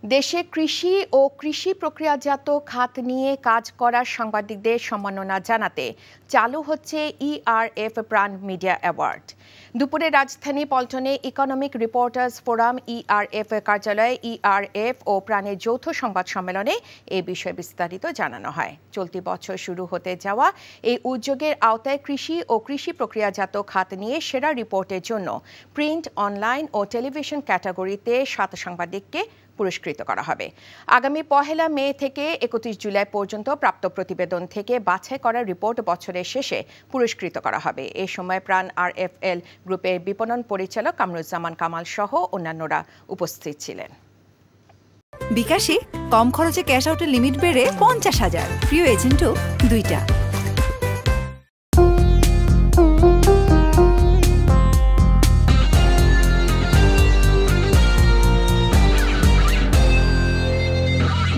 দেশে কৃষি ও কৃষি প্রক্রিয়াজাত খাত নিয়ে কাজ করা সাংবাদিকদের সম্মাননা জানাতে চালু হচ্ছে ইআরএফ প্রাণ মিডিয়া অ্যাওয়ার্ড। দুপুরে রাজধানী পল্টনে ইকোনমিক রিপোর্টার্স ফোরাম ইআরএফ কার্যালয়ে ইআরএফ ও প্রাণের যৌথ সংবাদ সম্মেলনে এ বিষয়ে বিস্তারিত জানানো হয়। চলতি বছর শুরু হতে যাওয়া এই উদ্যোগের আওতায় কৃষি ও কৃষি প্রক্রিয়াজাত খাত নিয়ে সেরা রিপোর্টের জন্য প্রিন্ট, অনলাইন ও টেলিভিশন ক্যাটাগরিতে 7 সাংবাদিককে পুরস্কৃত করা হবে। আগামী 1 মে থেকে 31 জুলাই পর্যন্ত প্রাপ্ত প্রতিবেদন থেকে বাছাই করা রিপোর্ট বছরের শেষে পুরস্কৃত করা হবে। এ সময় প্রাণ আরএফএল গ্রুপের বিপণন পরিচালক কামরুজ্জামান কামাল সহ অন্যান্যরা উপস্থিত ছিলেন। বিকাশে কম খরচে ক্যাশ আউটের লিমিট বেড়ে 50,000, প্রিয় এজেন্টও 2টা।